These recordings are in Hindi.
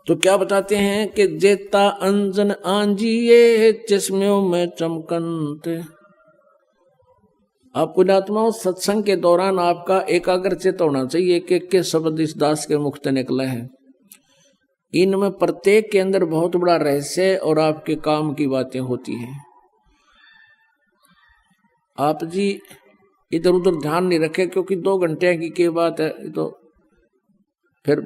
तो क्या बताते हैं कि जेता अंजन आंजिए चश्मों में चमकंते। आप पुण्यात्माओं, सत्संग के दौरान आपका एकाग्रचित होना चाहिए कि के शब्द इस दास के मुख से निकले हैं। इनमें प्रत्येक के अंदर बहुत बड़ा रहस्य और आपके काम की बातें होती हैं। आप जी इधर उधर ध्यान नहीं रखे, क्योंकि 2 घंटे की क्या बात है, तो फिर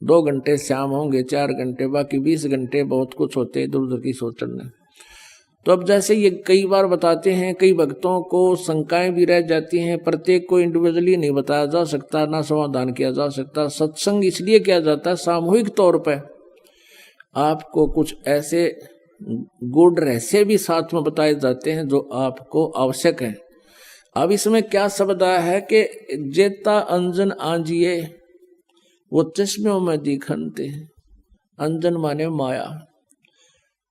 2 घंटे शाम होंगे, 4 घंटे, बाकी 20 घंटे बहुत कुछ होते इधर उधर की सोचने। तो अब जैसे ये कई बार बताते हैं, कई भक्तों को शंकाएं भी रह जाती हैं, प्रत्येक को इंडिविजुअली नहीं बताया जा सकता, ना समाधान किया जा सकता। सत्संग इसलिए किया जाता है सामूहिक तौर पर, आपको कुछ ऐसे गुड रहस्य भी साथ में बताए जाते हैं जो आपको आवश्यक है। अब इसमें क्या शब्द आया है कि जेता अंजन आंजिए वो चश्मों में दिखनते। अंजन माने माया।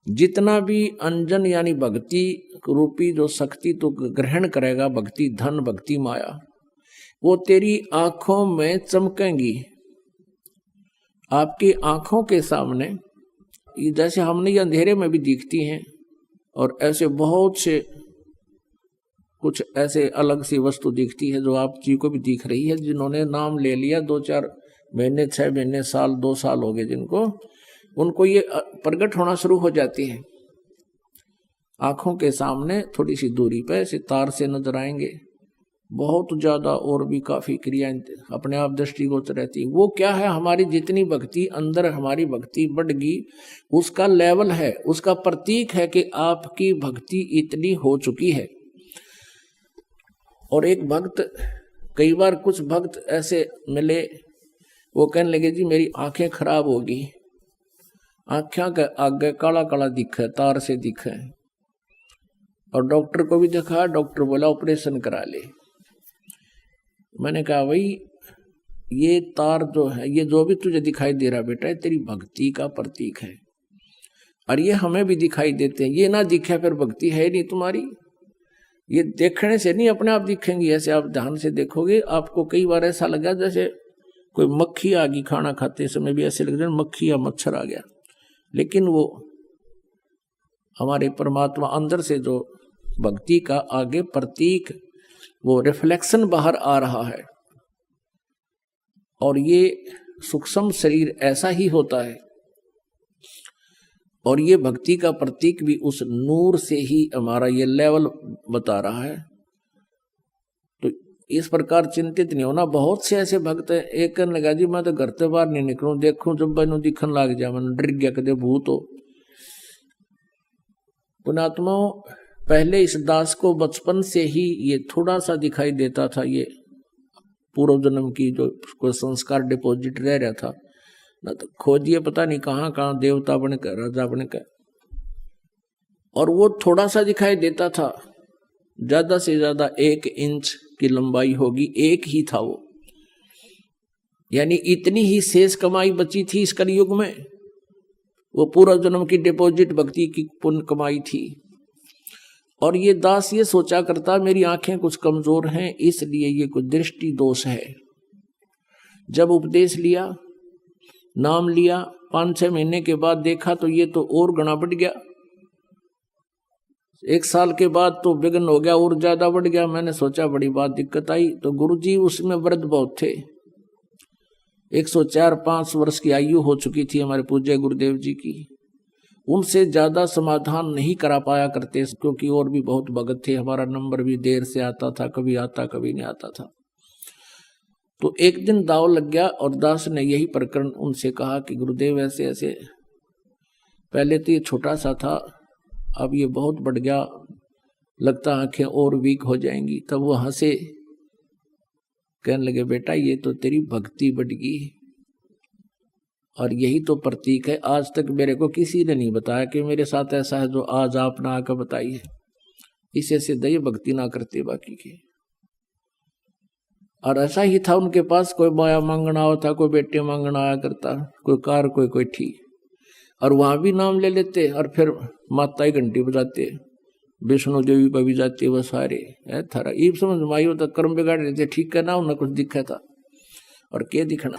जितना भी अंजन यानी भक्ति रूपी जो शक्ति तो ग्रहण करेगा, भक्ति धन, भक्ति माया, वो तेरी आंखों में चमकेंगी। आपकी आंखों के सामने जैसे हमने ये अंधेरे में भी दिखती हैं, और ऐसे बहुत से कुछ ऐसे अलग सी वस्तु दिखती है जो आप जी को भी दिख रही है। जिन्होंने नाम ले लिया 2-4 महीने, 6 महीने, साल, 2 साल हो गए जिनको, उनको ये प्रकट होना शुरू हो जाती है। आंखों के सामने थोड़ी सी दूरी पे सितार से नजर आएंगे, बहुत ज्यादा और भी काफी क्रियाएं अपने आप दृष्टिगोचर रहती। वो क्या है, हमारी जितनी भक्ति अंदर, हमारी भक्ति बढ़गी, उसका लेवल है, उसका प्रतीक है कि आपकी भक्ति इतनी हो चुकी है। और एक भक्त, कई बार कुछ भक्त ऐसे मिले, वो कहने लगे जी मेरी आंखें खराब होगी, आंखें के आगे काला काला दिखे, तार से दिखे, और डॉक्टर को भी दिखा, डॉक्टर बोला ऑपरेशन करा ले। मैंने कहा भाई ये तार जो है, ये जो भी तुझे दिखाई दे रहा बेटा, तेरी भक्ति का प्रतीक है, और ये हमें भी दिखाई देते हैं। ये ना दिखे फिर भक्ति है नहीं तुम्हारी। ये देखने से नहीं अपने आप दिखेंगी, ऐसे आप ध्यान से देखोगे। आपको कई बार ऐसा लगा जैसे कोई मक्खी आ गई, खाना खाते समय भी ऐसे लग रहा है मक्खी या मच्छर आ गया, लेकिन वो हमारे परमात्मा अंदर से जो भक्ति का आगे प्रतीक, वो रिफ्लेक्शन बाहर आ रहा है। और ये सूक्ष्म शरीर ऐसा ही होता है, और ये भक्ति का प्रतीक भी उस नूर से ही हमारा ये लेवल बता रहा है। तो इस प्रकार चिंतित नहीं होना। बहुत से ऐसे भक्त हैं, एक कहने लगा जी मैं तो घर से बाहर नहीं निकलूं, देखूं जब मैंने दिखन लग जाए, मैंने डर गया कदे भूत हो। पुण्यात्माओं, पहले इस दास को बचपन से ही ये थोड़ा सा दिखाई देता था, ये पूर्व जन्म की जो कोई संस्कार डिपॉजिट रह रहा था ना, तो खोजिए पता नहीं कहाँ कहाँ देवता बनकर, राजा बनकर, और वो थोड़ा सा दिखाई देता था। ज्यादा से ज्यादा 1 इंच की लंबाई होगी, एक ही था वो, यानी इतनी ही शेष कमाई बची थी इस कलयुग में। वो पूर्व जन्म की डिपॉजिट भक्ति की पुण्य कमाई थी। और ये दास ये सोचा करता मेरी आंखें कुछ कमजोर हैं, इसलिए ये कुछ दृष्टि दोष है। जब उपदेश लिया, नाम लिया, 5-6 महीने के बाद देखा तो ये तो और गणा बढ़ गया। 1 साल के बाद तो विघ्न हो गया, और ज्यादा बढ़ गया। मैंने सोचा बड़ी बात दिक्कत आई। तो गुरुजी उसमें वृद्ध बहुत थे, 104-105 वर्ष की आयु हो चुकी थी हमारे पूज्य गुरुदेव जी की। उनसे ज्यादा समाधान नहीं करा पाया करते, क्योंकि और भी बहुत भगत थे। हमारा नंबर भी देर से आता था, कभी आता कभी नहीं आता था। तो एक दिन दाव लग गया, और दास ने यही प्रकरण उनसे कहा कि गुरुदेव ऐसे ऐसे, पहले तो ये छोटा सा था, अब ये बहुत बढ़ गया, लगता आंखें और वीक हो जाएंगी। तब वो हंसे, कहने लगे बेटा ये तो तेरी भक्ति बढ़ गई, और यही तो प्रतीक है। आज तक मेरे को किसी ने नहीं बताया कि मेरे साथ ऐसा है जो आज आपने आकर बताई है। इसे सिद्ध ये भक्ति ना करते बाकी के। और ऐसा ही था उनके पास, कोई माया मांगना होता, कोई बेटे मांगना आया करता, कोई कार, कोई ठीक, और वहां भी नाम ले लेते, और फिर माता ही घंटी बजाते, विष्णु देवी पर भी जाते, वह सारे थारा ईब समझ माई होता कर्म बिगाड़ रहे थे। ठीक है ना, उन्हें कुछ दिखा था, और क्या दिखना।